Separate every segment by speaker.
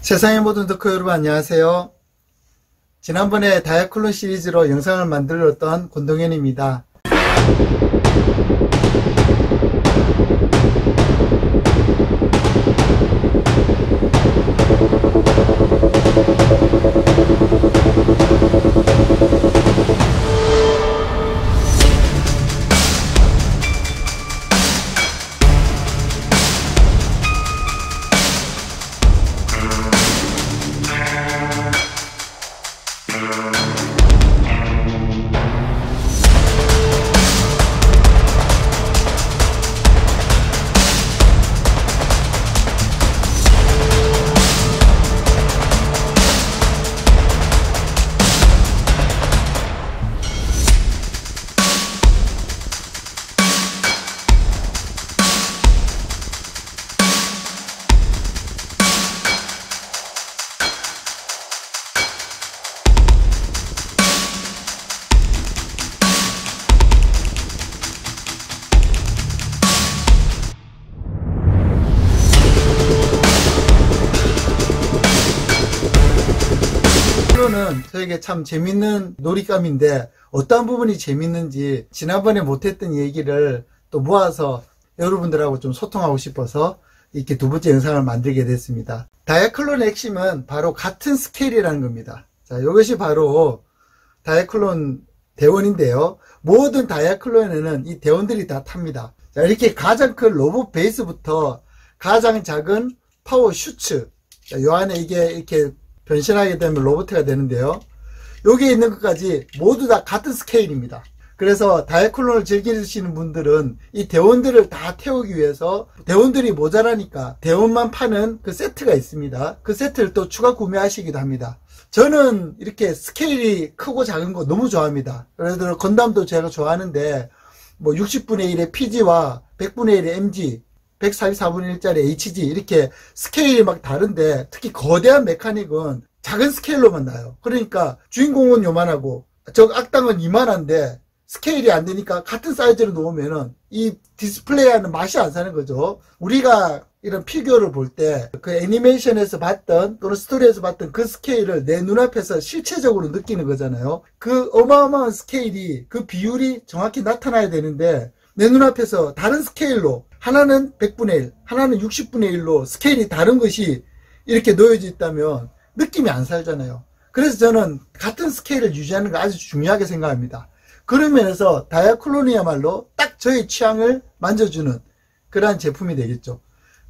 Speaker 1: 세상의 모든 덕후 여러분 안녕하세요. 지난번에 다이아클론 시리즈로 영상을 만들었던 권동현입니다. 는 저에게 참 재밌는 놀잇감인데 어떤 부분이 재밌는지 지난번에 못했던 얘기를 또 모아서 여러분들하고 좀 소통하고 싶어서 이렇게 두 번째 영상을 만들게 됐습니다. 다이아클론의 핵심은 바로 같은 스케일이라는 겁니다. 자, 이것이 바로 다이아클론 대원인데요. 모든 다이아클론에는 이 대원들이 다 탑니다. 자, 이렇게 가장 큰 로봇 베이스부터 가장 작은 파워 슈츠, 자, 요 안에 이게 이렇게 변신하게 되면 로봇가 되는데요. 여기에 있는 것까지 모두 다 같은 스케일입니다. 그래서 다이아클론을 즐기시는 분들은 이 대원들을 다 태우기 위해서 대원들이 모자라니까 대원만 파는 그 세트가 있습니다. 그 세트를 또 추가 구매하시기도 합니다. 저는 이렇게 스케일이 크고 작은 거 너무 좋아합니다. 예를 들어 건담도 제가 좋아하는데 뭐 60분의 1의 PG와 100분의 1의 MG 144분의 1짜리 HG 이렇게 스케일이 막 다른데 특히 거대한 메카닉은 작은 스케일로만 나요. 그러니까 주인공은 요만하고 저 악당은 이만한데 스케일이 안 되니까 같은 사이즈로 놓으면은 이 디스플레이하는 맛이 안 사는 거죠. 우리가 이런 피규어를 볼 때 그 애니메이션에서 봤던 또는 스토리에서 봤던 그 스케일을 내 눈앞에서 실체적으로 느끼는 거잖아요. 그 어마어마한 스케일이 그 비율이 정확히 나타나야 되는데 내 눈앞에서 다른 스케일로 하나는 100분의 1, 하나는 60분의 1로 스케일이 다른 것이 이렇게 놓여져 있다면 느낌이 안 살잖아요. 그래서 저는 같은 스케일을 유지하는 거 아주 중요하게 생각합니다. 그런 면에서 다이아클론이야말로 딱 저의 취향을 만져주는 그러한 제품이 되겠죠.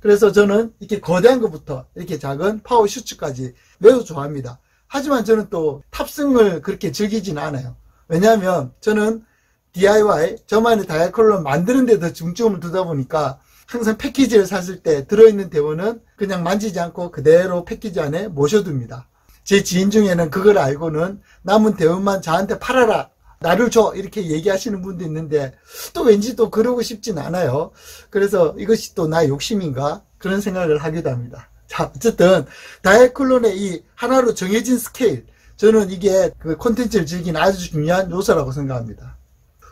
Speaker 1: 그래서 저는 이렇게 거대한 것부터 이렇게 작은 파워 슈츠까지 매우 좋아합니다. 하지만 저는 또 탑승을 그렇게 즐기지는 않아요. 왜냐하면 저는 DIY, 저만의 다이아클론 만드는 데 더 중점을 두다 보니까 항상 패키지를 샀을 때 들어있는 대원은 그냥 만지지 않고 그대로 패키지 안에 모셔둡니다. 제 지인 중에는 그걸 알고는 남은 대원만 저한테 팔아라, 나를 줘, 이렇게 얘기하시는 분도 있는데 또 왠지 또 그러고 싶진 않아요. 그래서 이것이 또 나의 욕심인가 그런 생각을 하기도 합니다. 자, 어쨌든 다이아클론의 이 하나로 정해진 스케일, 저는 이게 그 콘텐츠를 즐기는 아주 중요한 요소라고 생각합니다.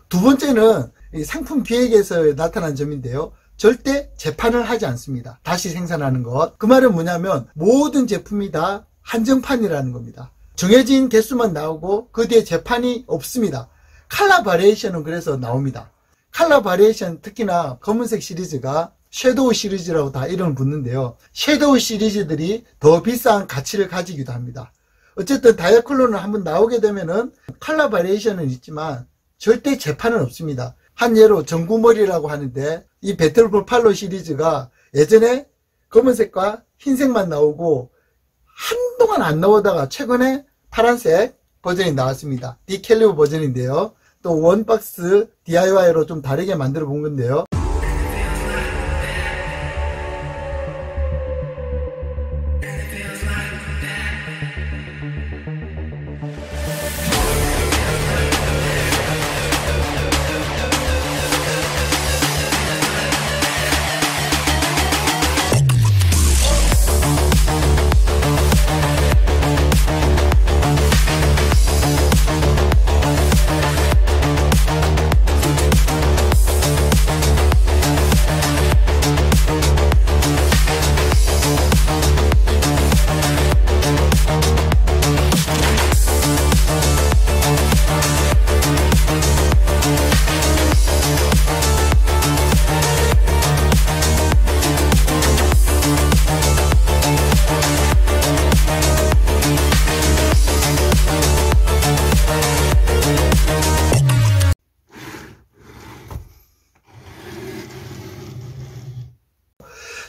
Speaker 1: 두 번째는 이 상품 기획에서 나타난 점인데요. 절대 재판을 하지 않습니다. 다시 생산하는 것. 그 말은 뭐냐면 모든 제품이 다 한정판이라는 겁니다. 정해진 개수만 나오고 그 뒤에 재판이 없습니다. 컬러 바리에이션은 그래서 나옵니다. 컬러 바리에이션, 특히나 검은색 시리즈가 섀도우 시리즈라고 다 이름을 붙는데요. 섀도우 시리즈들이 더 비싼 가치를 가지기도 합니다. 어쨌든 다이아클론을 한번 나오게 되면은 컬러 바리에이션은 있지만 절대 재판은 없습니다. 한 예로 전구머리라고 하는데 이 배틀볼 팔로 시리즈가 예전에 검은색과 흰색만 나오고 한동안 안 나오다가 최근에 파란색 버전이 나왔습니다. 디캘리버 버전인데요. 또 원박스 DIY로 좀 다르게 만들어 본 건데요.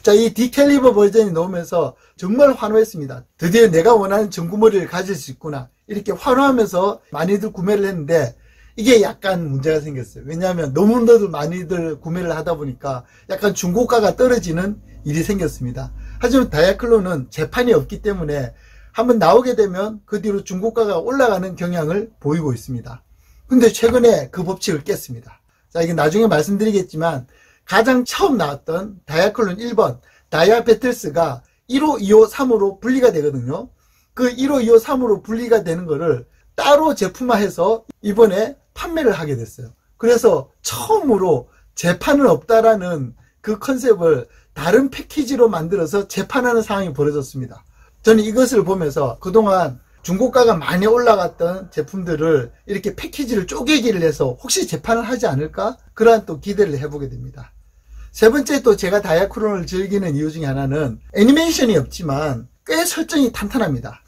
Speaker 1: 자, 이 디캘리버 버전이 나오면서 정말 환호했습니다. 드디어 내가 원하는 전구머리를 가질 수 있구나. 이렇게 환호하면서 많이들 구매를 했는데 이게 약간 문제가 생겼어요. 왜냐하면 너무나도 많이들 구매를 하다 보니까 약간 중고가가 떨어지는 일이 생겼습니다. 하지만 다이아클론은 재판이 없기 때문에 한번 나오게 되면 그 뒤로 중고가가 올라가는 경향을 보이고 있습니다. 근데 최근에 그 법칙을 깼습니다. 자, 이게 나중에 말씀드리겠지만 가장 처음 나왔던 다이아클론 1번 다이아 배틀스가 1호, 2호, 3호로 분리가 되거든요. 그 1호, 2호, 3호로 분리가 되는 거를 따로 제품화해서 이번에 판매를 하게 됐어요. 그래서 처음으로 재판은 없다라는 그 컨셉을 다른 패키지로 만들어서 재판하는 상황이 벌어졌습니다. 저는 이것을 보면서 그동안 중고가가 많이 올라갔던 제품들을 이렇게 패키지를 쪼개기를 해서 혹시 재판을 하지 않을까? 그러한 또 기대를 해보게 됩니다. 세 번째 또 제가 다이아클론을 즐기는 이유 중에 하나는 애니메이션이 없지만 꽤 설정이 탄탄합니다.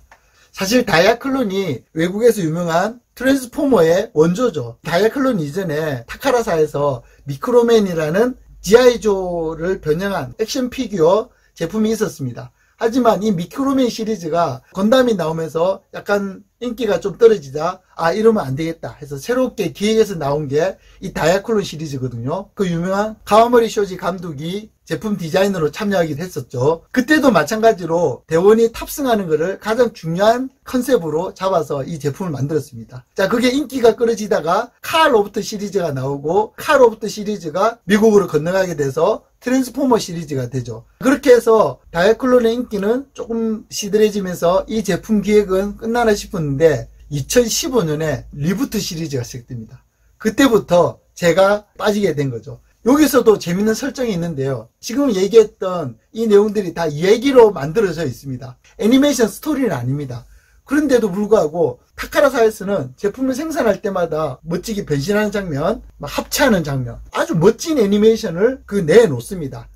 Speaker 1: 사실 다이아클론이 외국에서 유명한 트랜스포머의 원조죠. 다이아클론 이전에 타카라사에서 미크로맨이라는 지아이조를 변형한 액션 피규어 제품이 있었습니다. 하지만 이 미크로맨 시리즈가 건담이 나오면서 약간 인기가 좀 떨어지자 이러면 안 되겠다 해서 새롭게 기획해서 나온 게 이 다이아클론 시리즈거든요. 그 유명한 카와모리 쇼지 감독이 제품 디자이너로 참여하기도 했었죠. 그때도 마찬가지로 대원이 탑승하는 것을 가장 중요한 컨셉으로 잡아서 이 제품을 만들었습니다. 자, 그게 인기가 끌어지다가 칼 로버트 시리즈가 나오고 칼 로버트 시리즈가 미국으로 건너가게 돼서 트랜스포머 시리즈가 되죠. 그렇게 해서 다이아클론의 인기는 조금 시들해지면서 이 제품 기획은 끝나나 싶었는데 2015년에 리부트 시리즈가 시작됩니다. 그때부터 제가 빠지게 된 거죠. 여기서도 재밌는 설정이 있는데요. 지금 얘기했던 이 내용들이 다 얘기로 만들어져 있습니다. 애니메이션 스토리는 아닙니다. 그런데도 불구하고 타카라사에서는 제품을 생산할 때마다 멋지게 변신하는 장면, 막 합체하는 장면, 아주 멋진 애니메이션을 내놓습니다.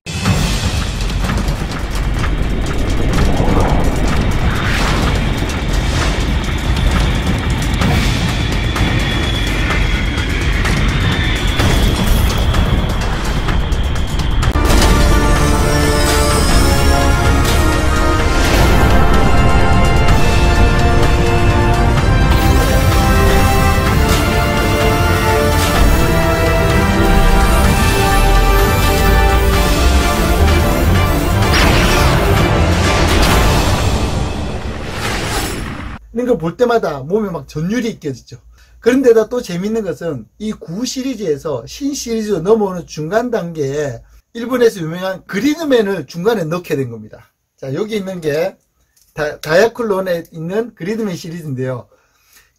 Speaker 1: 이런 걸 볼 때마다 몸에 막 전율이 느껴지죠. 그런데다 또 재밌는 것은 이 9 시리즈에서 신 시리즈로 넘어오는 중간 단계에 일본에서 유명한 그리드맨을 중간에 넣게 된 겁니다. 자, 여기 있는 게 다이아클론에 있는 그리드맨 시리즈인데요.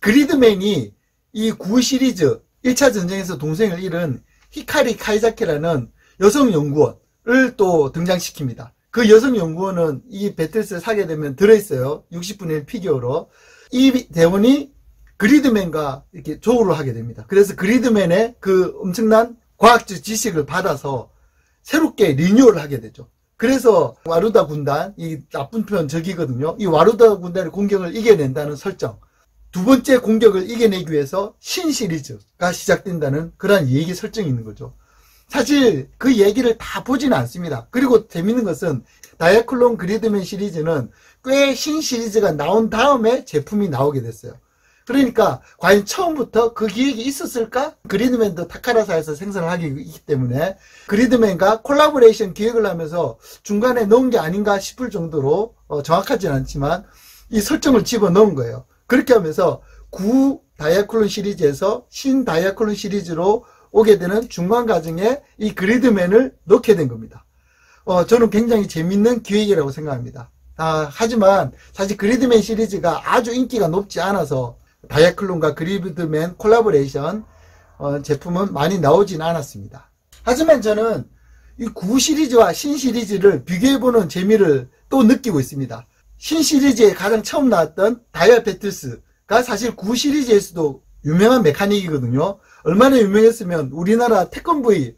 Speaker 1: 그리드맨이 이 9 시리즈 1차 전쟁에서 동생을 잃은 히카리 카이자키라는 여성 연구원을 또 등장시킵니다. 그 여성 연구원은 이 배틀스를 사게 되면 들어있어요. 60분의 1 피규어로. 이 대원이 그리드맨과 이렇게 조우를 하게 됩니다. 그래서 그리드맨의 그 엄청난 과학적 지식을 받아서 새롭게 리뉴얼을 하게 되죠. 그래서 와루다 군단, 이 나쁜 편 적이거든요. 이 와루다 군단의 공격을 이겨낸다는 설정. 두 번째 공격을 이겨내기 위해서 신 시리즈가 시작된다는 그런 얘기 설정이 있는 거죠. 사실 그 얘기를 다 보지는 않습니다. 그리고 재밌는 것은 다이아클론 그리드맨 시리즈는 꽤 신 시리즈가 나온 다음에 제품이 나오게 됐어요. 그러니까 과연 처음부터 그 기획이 있었을까? 그리드맨도 타카라사에서 생산을 하기 때문에 그리드맨과 콜라보레이션 기획을 하면서 중간에 넣은 게 아닌가 싶을 정도로 정확하진 않지만 이 설정을 집어넣은 거예요. 그렇게 하면서 구 다이아클론 시리즈에서 신 다이아클론 시리즈로 오게 되는 중간 과정에 이 그리드맨을 넣게 된 겁니다. 저는 굉장히 재밌는 기획이라고 생각합니다. 하지만 사실 그리드맨 시리즈가 아주 인기가 높지 않아서 다이아클론과 그리드맨 콜라보레이션 제품은 많이 나오진 않았습니다. 하지만 저는 이 9 시리즈와 신 시리즈를 비교해보는 재미를 또 느끼고 있습니다. 신 시리즈에 가장 처음 나왔던 다이아 배틀스가 사실 9 시리즈에서도 유명한 메카닉이거든요. 얼마나 유명했으면 우리나라 태권브이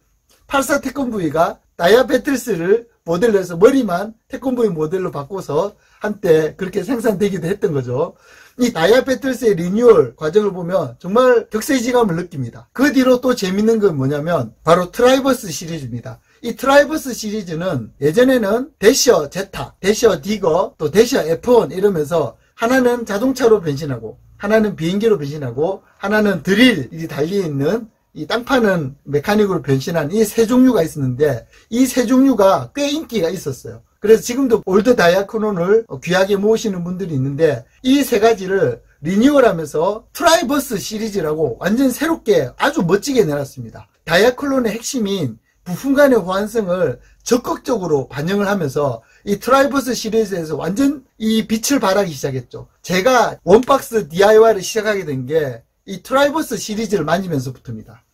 Speaker 1: 84 태권브이가 다이아 배틀스를 모델로 해서 머리만 태권브이 모델로 바꿔서 한때 그렇게 생산되기도 했던 거죠. 이 다이아 배틀스의 리뉴얼 과정을 보면 정말 격세지감을 느낍니다. 그 뒤로 또 재밌는 건 뭐냐면 바로 트라이버스 시리즈입니다. 이 트라이버스 시리즈는 예전에는 대셔 제타, 대셔 디거, 또 대셔 F1 이러면서 하나는 자동차로 변신하고 하나는 비행기로 변신하고 하나는 드릴이 달려있는 이 땅 파는 메카닉으로 변신한 이 세 종류가 있었는데 이 세 종류가 꽤 인기가 있었어요. 그래서 지금도 올드 다이아코논을 귀하게 모으시는 분들이 있는데 이 세 가지를 리뉴얼하면서 트라이버스 시리즈라고 완전 새롭게 아주 멋지게 내놨습니다. 다이아클론의 핵심인 부품 간의 호환성을 적극적으로 반영을 하면서 이 트라이버스 시리즈에서 완전 이 빛을 발하기 시작했죠. 제가 원박스 DIY를 시작하게 된 게 이 트라이버스 시리즈를 만지면서부터입니다.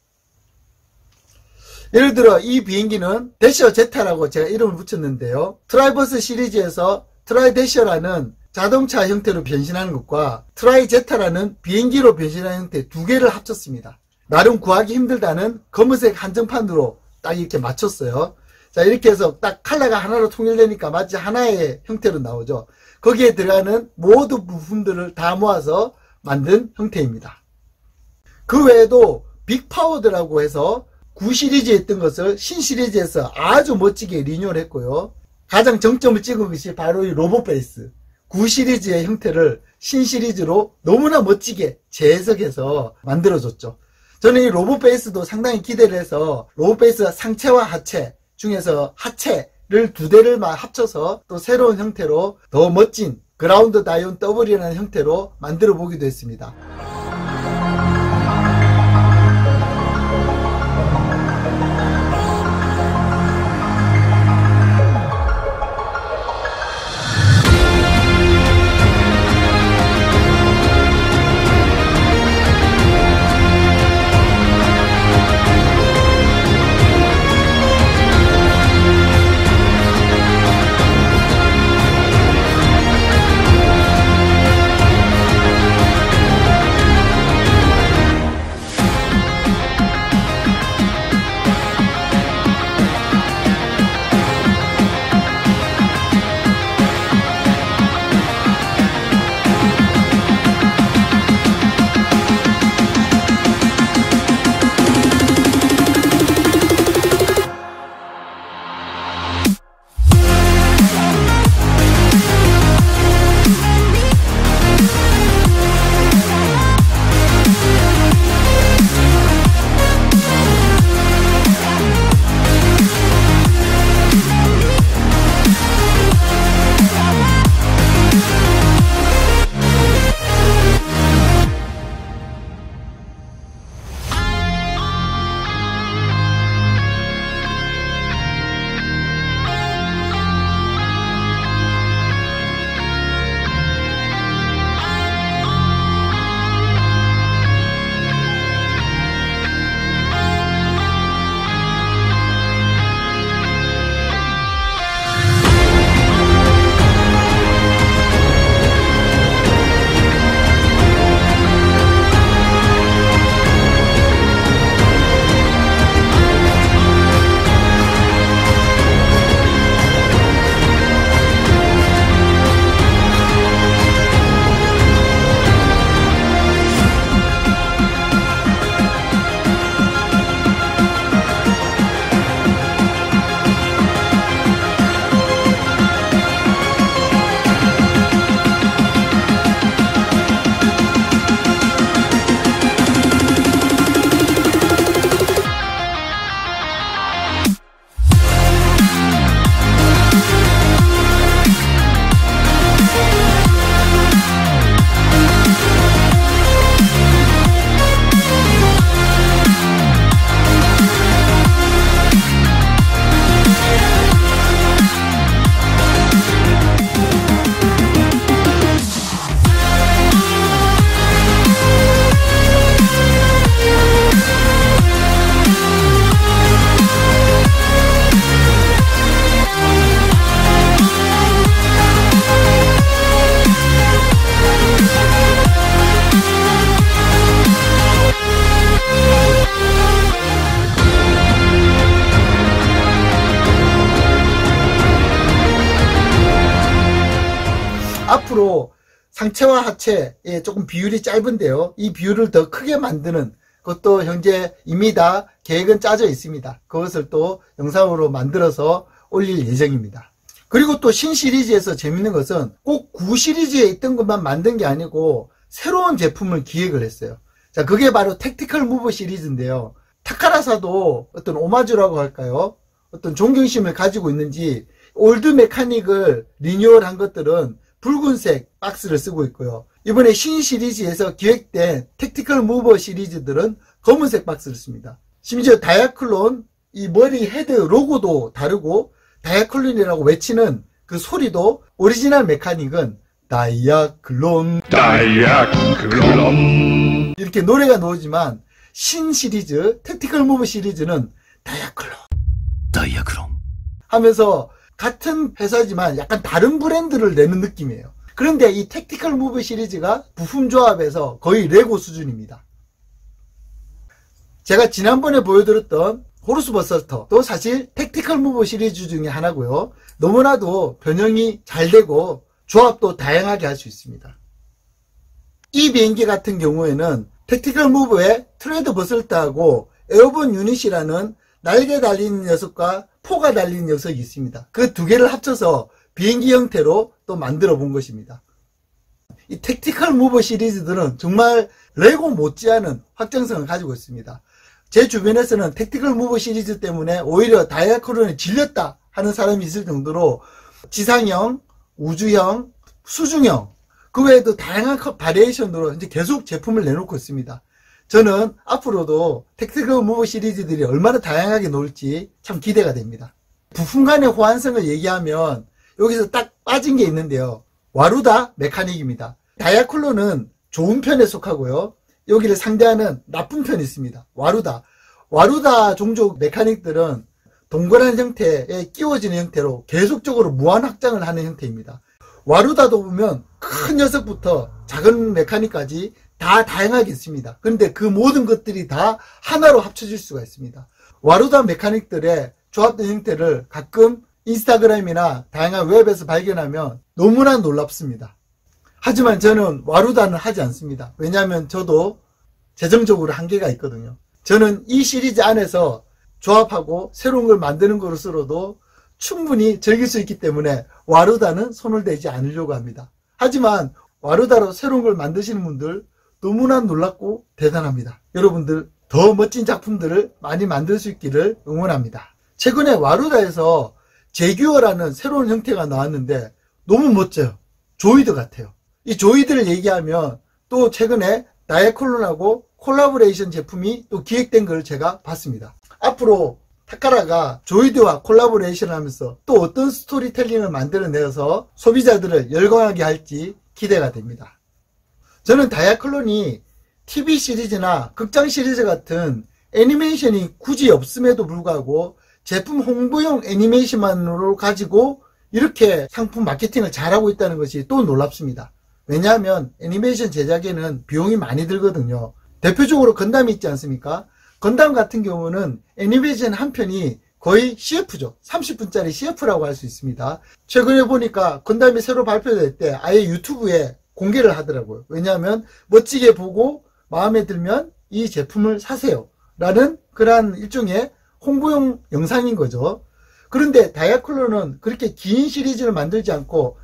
Speaker 1: 예를 들어 이 비행기는 대셔 제타라고 제가 이름을 붙였는데요. 트라이버스 시리즈에서 트라이대셔라는 자동차 형태로 변신하는 것과 트라이제타라는 비행기로 변신하는 형태 두 개를 합쳤습니다. 나름 구하기 힘들다는 검은색 한정판으로 딱 이렇게 맞췄어요. 자, 이렇게 해서 딱 컬러가 하나로 통일되니까 마치 하나의 형태로 나오죠. 거기에 들어가는 모든 부품들을 다 모아서 만든 형태입니다. 그 외에도 빅파워드라고 해서 9 시리즈에 있던 것을 신 시리즈에서 아주 멋지게 리뉴얼 했고요. 가장 정점을 찍은 것이 바로 이 로봇베이스. 9 시리즈의 형태를 신 시리즈로 너무나 멋지게 재해석해서 만들어줬죠. 저는 이 로봇베이스도 상당히 기대를 해서 로봇베이스 상체와 하체 중에서 하체를 두 대를 합쳐서 또 새로운 형태로 더 멋진 그라운드 다이온 더블이라는 형태로 만들어 보기도 했습니다. 앞으로 상체와 하체의 조금 비율이 짧은데요. 이 비율을 더 크게 만드는 그것도 현재 이미 다 계획은 짜져 있습니다. 그것을 또 영상으로 만들어서 올릴 예정입니다. 그리고 또 신 시리즈에서 재밌는 것은 꼭 구 시리즈에 있던 것만 만든 게 아니고 새로운 제품을 기획을 했어요. 자, 그게 바로 택티컬 무브 시리즈인데요. 타카라사도 어떤 오마주라고 할까요? 어떤 존경심을 가지고 있는지 올드 메카닉을 리뉴얼한 것들은 붉은색 박스를 쓰고 있고요. 이번에 신 시리즈에서 기획된 택티컬 무버 시리즈들은 검은색 박스를 씁니다. 심지어 다이아클론 이 머리 헤드 로고도 다르고 다이아클론이라고 외치는 그 소리도 오리지널 메카닉은 다이아클론 이렇게 노래가 나오지만 신 시리즈 택티컬 무브 시리즈는 다이아클론 하면서 같은 회사지만 약간 다른 브랜드를 내는 느낌이에요. 그런데 이 택티컬 무브 시리즈가 부품 조합에서 거의 레고 수준입니다. 제가 지난번에 보여드렸던 호루스 버스터도 사실 택티컬 무브 시리즈 중에 하나고요. 너무나도 변형이 잘 되고 조합도 다양하게 할 수 있습니다. 이 비행기 같은 경우에는 택티컬 무브에 트레드 버슬트하고 에어본 유닛이라는 날개 달린 녀석과 포가 달린 녀석이 있습니다. 그 두 개를 합쳐서 비행기 형태로 또 만들어 본 것입니다. 이 택티컬 무브 시리즈들은 정말 레고 못지않은 확장성을 가지고 있습니다. 제 주변에서는 택티컬 무브 시리즈 때문에 오히려 다이아클론에 질렸다 하는 사람이 있을 정도로 지상형, 우주형, 수중형 그 외에도 다양한 바리에이션으로 이제 계속 제품을 내놓고 있습니다. 저는 앞으로도 택티컬 무브 시리즈들이 얼마나 다양하게 나올지 참 기대가 됩니다. 부품 간의 호환성을 얘기하면 여기서 딱 빠진 게 있는데요. 와루다 메카닉입니다. 다이아클론은 좋은 편에 속하고요. 여기를 상대하는 나쁜 편이 있습니다. 와루다 종족 메카닉들은 동그란 형태에 끼워지는 형태로 계속적으로 무한 확장을 하는 형태입니다. 와루다도 보면 큰 녀석부터 작은 메카닉까지 다 다양하게 있습니다. 그런데 그 모든 것들이 다 하나로 합쳐질 수가 있습니다. 와루다 메카닉들의 조합된 형태를 가끔 인스타그램이나 다양한 웹에서 발견하면 너무나 놀랍습니다. 하지만 저는 와루다는 하지 않습니다. 왜냐하면 저도 재정적으로 한계가 있거든요. 저는 이 시리즈 안에서 조합하고 새로운 걸 만드는 것으로도 충분히 즐길 수 있기 때문에 와루다는 손을 대지 않으려고 합니다. 하지만 와루다로 새로운 걸 만드시는 분들 너무나 놀랍고 대단합니다. 여러분들 더 멋진 작품들을 많이 만들 수 있기를 응원합니다. 최근에 와루다에서 제규어라는 새로운 형태가 나왔는데 너무 멋져요. 조이드 같아요. 이 조이드를 얘기하면 또 최근에 다이아클론하고 콜라보레이션 제품이 또 기획된 걸 제가 봤습니다. 앞으로 타카라가 조이드와 콜라보레이션을 하면서 또 어떤 스토리텔링을 만들어내서 소비자들을 열광하게 할지 기대가 됩니다. 저는 다이아클론이 TV 시리즈나 극장 시리즈 같은 애니메이션이 굳이 없음에도 불구하고 제품 홍보용 애니메이션만으로 가지고 이렇게 상품 마케팅을 잘하고 있다는 것이 또 놀랍습니다. 왜냐하면 애니메이션 제작에는 비용이 많이 들거든요. 대표적으로 건담이 있지 않습니까? 건담 같은 경우는 애니메이션 한 편이 거의 CF죠. 30분짜리 CF라고 할 수 있습니다. 최근에 보니까 건담이 새로 발표될 때 아예 유튜브에 공개를 하더라고요. 왜냐하면 멋지게 보고 마음에 들면 이 제품을 사세요 라는 그러한 일종의 홍보용 영상인 거죠. 그런데 다이아클론은 그렇게 긴 시리즈를 만들지 않고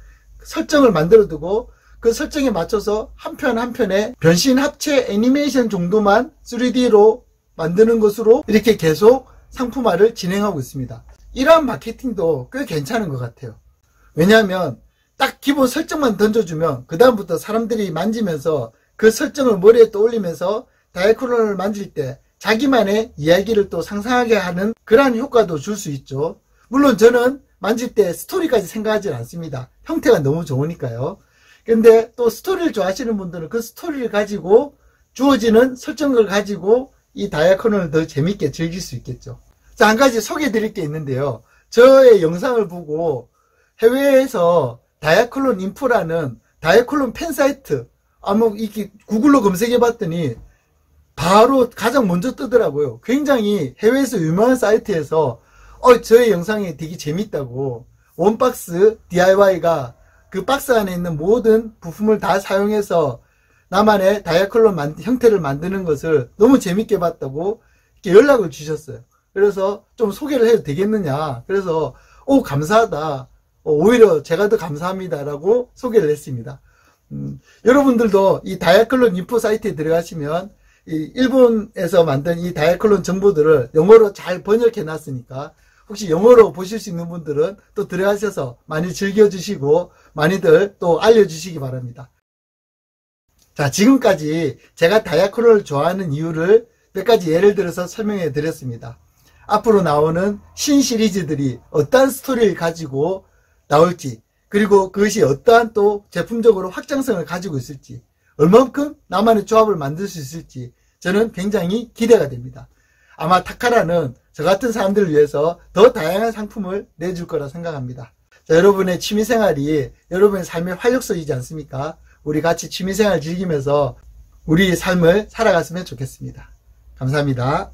Speaker 1: 설정을 만들어 두고 그 설정에 맞춰서 한 편 한 편에 변신 합체 애니메이션 정도만 3D로 만드는 것으로 이렇게 계속 상품화를 진행하고 있습니다. 이러한 마케팅도 꽤 괜찮은 것 같아요. 왜냐하면 딱 기본 설정만 던져주면 그 다음부터 사람들이 만지면서 그 설정을 머리에 떠올리면서 다이아클론을 만질 때 자기만의 이야기를 또 상상하게 하는 그러한 효과도 줄 수 있죠. 물론 저는 만질 때 스토리까지 생각하지 않습니다. 형태가 너무 좋으니까요. 근데 또 스토리를 좋아하시는 분들은 그 스토리를 가지고 주어지는 설정을 가지고 이 다이아클론을 더 재밌게 즐길 수 있겠죠. 자, 한 가지 소개해 드릴 게 있는데요. 저의 영상을 보고 해외에서 다이아클론 인프라는 다이아클론 팬사이트 이렇게 구글로 검색해 봤더니 바로 가장 먼저 뜨더라고요. 굉장히 해외에서 유명한 사이트에서 저의 영상이 되게 재밌다고 원박스 DIY가 그 박스 안에 있는 모든 부품을 다 사용해서 나만의 다이아클론 형태를 만드는 것을 너무 재밌게 봤다고 이렇게 연락을 주셨어요. 그래서 좀 소개를 해도 되겠느냐. 그래서 감사하다. 오히려 제가 더 감사합니다라고 소개를 했습니다. 여러분들도 이 다이아클론 인포 사이트에 들어가시면 이 일본에서 만든 이 다이아클론 정보들을 영어로 잘 번역해 놨으니까 혹시 영어로 보실 수 있는 분들은 또 들어가셔서 많이 즐겨주시고 많이들 또 알려주시기 바랍니다. 자, 지금까지 제가 다이아클론을 좋아하는 이유를 몇 가지 예를 들어서 설명해 드렸습니다. 앞으로 나오는 신시리즈들이 어떠한 스토리를 가지고 나올지, 그리고 그것이 어떠한 또 제품적으로 확장성을 가지고 있을지, 얼만큼 나만의 조합을 만들 수 있을지 저는 굉장히 기대가 됩니다. 아마 타카라는 저 같은 사람들을 위해서 더 다양한 상품을 내줄 거라 생각합니다. 자, 여러분의 취미생활이 여러분의 삶의 활력소이지 않습니까? 우리 같이 취미생활 즐기면서 우리 삶을 살아갔으면 좋겠습니다. 감사합니다.